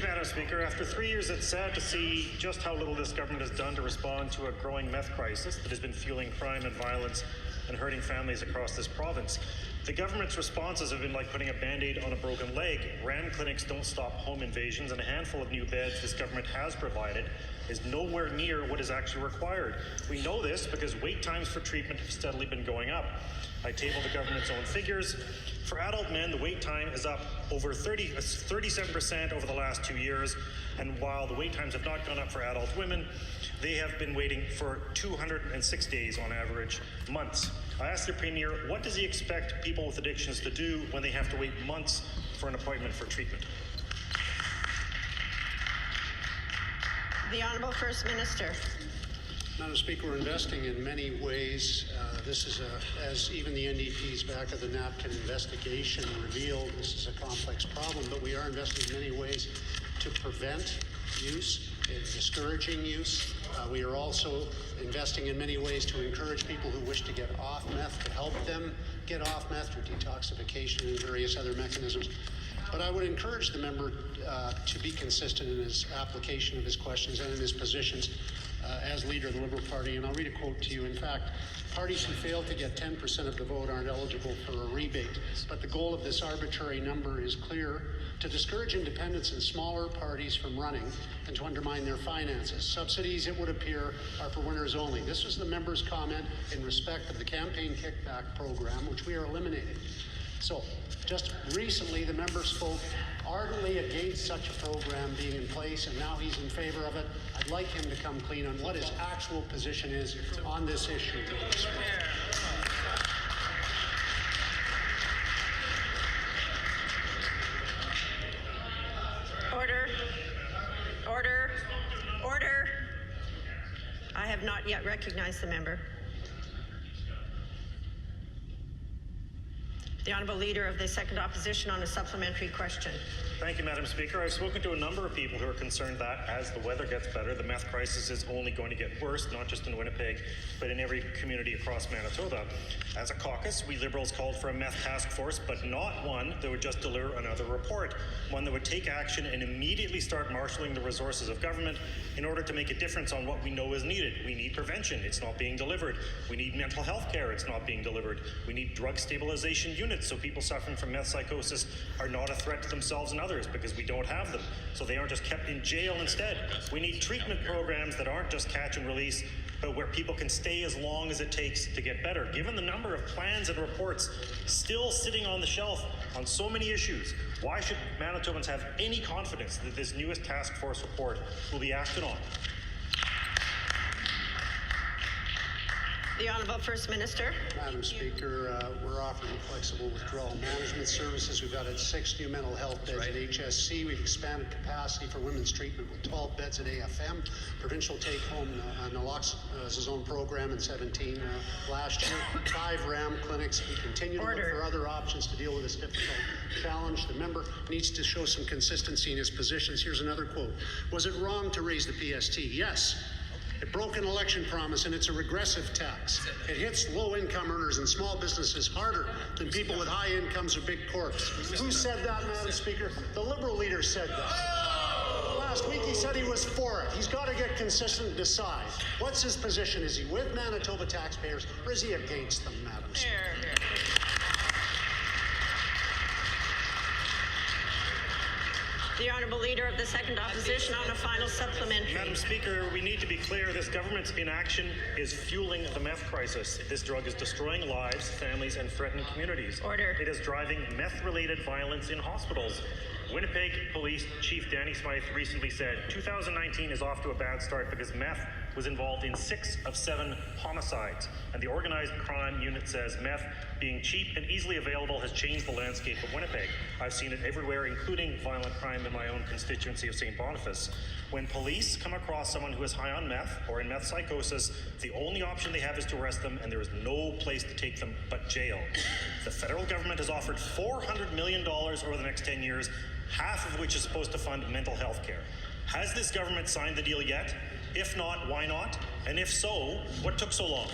you, Madam Speaker. After 3 years, it's sad to see just how little this government has done to respond to a growing meth crisis that has been fueling crime and violence and hurting families across this province. The government's responses have been like putting a Band-Aid on a broken leg. RAM clinics don't stop home invasions, and a handful of new beds this government has provided is nowhere near what is actually required. We know this because wait times for treatment have steadily been going up. I tabled the government's own figures. For adult men, the wait time is up over 37% over the last 2 years, and while the wait times have not gone up for adult women, they have been waiting for 206 days on average, months. I asked the Premier, what does he expect people with addictions to do when they have to wait months for an appointment for treatment? The Honourable First Minister. Madam Speaker, we're investing in many ways. This is, as even the NDP's back of the napkin investigation revealed, this is a complex problem, but we are investing in many ways to prevent use and discouraging use. We are also investing in many ways to encourage people who wish to get off meth, to help them get off meth through detoxification and various other mechanisms. But I would encourage the member to be consistent in his application of his questions and in his positions as leader of the Liberal Party. And I'll read a quote to you. In fact, parties who fail to get 10% of the vote aren't eligible for a rebate. But the goal of this arbitrary number is clear: to discourage independents and smaller parties from running and to undermine their finances. Subsidies, it would appear, are for winners only. This was the member's comment in respect of the campaign kickback program, which we are eliminating. So, just recently, the member spoke ardently against such a program being in place, and now he's in favor of it. I'd like him to come clean on what his actual position is on this issue. Order. Order. Order. I have not yet recognized the member. The Honourable Leader of the Second Opposition on a supplementary question. Thank you, Madam Speaker. I've spoken to a number of people who are concerned that as the weather gets better, the meth crisis is only going to get worse, not just in Winnipeg, but in every community across Manitoba. As a caucus, we Liberals called for a meth task force, but not one that would just deliver another report, one that would take action and immediately start marshalling the resources of government in order to make a difference on what we know is needed. We need prevention. It's not being delivered. We need mental health care. It's not being delivered. We need drug stabilization units so people suffering from meth psychosis are not a threat to themselves and others, because we don't have them, so they aren't just kept in jail instead. We need treatment programs that aren't just catch and release, but where people can stay as long as it takes to get better. Given the number of plans and reports still sitting on the shelf on so many issues, why should Manitobans have any confidence that this newest task force report will be acted on? The Honourable First Minister. Madam Speaker, we're offering flexible withdrawal management services. We've got 6 new mental health beds at HSC. We've expanded capacity for women's treatment with 12 beds at AFM. Provincial take-home naloxone program in 17 last year. 5 RAM clinics. We continue to look for other options to deal with this difficult challenge. The member needs to show some consistency in his positions. Here's another quote. Was it wrong to raise the PST? Yes. It broke an election promise, and it's a regressive tax. It hits low-income earners and small businesses harder than people with high incomes or big corps. Who said that, Madam Speaker? The Liberal leader said that. Last week he said he was for it. He's got to get consistent and decide. What's his position? Is he with Manitoba taxpayers, or is he against them, Madam Speaker? The Honourable Leader of the Second Opposition on a final supplementary. Madam Speaker, we need to be clear. This government's inaction is fueling the meth crisis. This drug is destroying lives, families, and threatening communities. Order. It is driving meth-related violence in hospitals. Winnipeg Police Chief Danny Smythe recently said 2019 is off to a bad start because meth was involved in 6 of 7 homicides. And the organized crime unit says meth, being cheap and easily available, has changed the landscape of Winnipeg. I've seen it everywhere, including violent crime in my own constituency of St. Boniface. When police come across someone who is high on meth or in meth psychosis, the only option they have is to arrest them, and there is no place to take them but jail. The federal government has offered $400 million over the next 10 years, half of which is supposed to fund mental health care. Has this government signed the deal yet? If not, why not? And if so, what took so long?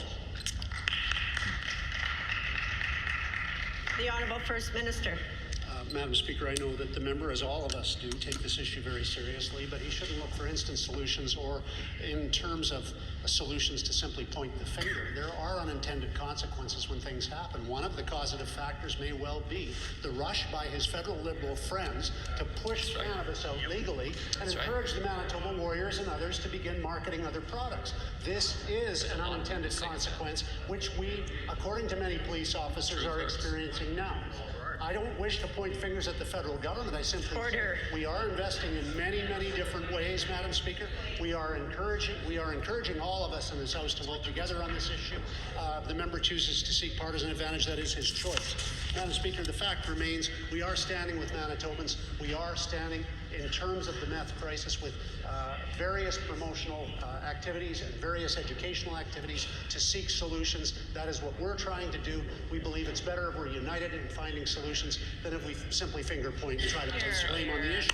The Honourable First Minister. Madam Speaker, I know that the member, as all of us do, take this issue very seriously, but he shouldn't look for instant solutions or in terms of solutions to simply point the finger. There are unintended consequences when things happen. One of the causative factors may well be the rush by his federal Liberal friends to push cannabis out legally and encourage the Manitoba Warriors and others to begin marketing other products. This is an unintended consequence, which we, according to many police officers, are experiencing now. I don't wish to point fingers at the federal government. I simply Order. say we are investing in many, many different ways, Madam Speaker. We are encouraging all of us in this House to work together on this issue. The member chooses to seek partisan advantage. That is his choice. Madam Speaker, the fact remains we are standing with Manitobans. We are standing in terms of the meth crisis with various promotional activities and various educational activities to seek solutions. That is what we're trying to do. We believe it's better if we're united in finding solutions than if we simply finger point and try to place blame on the issue.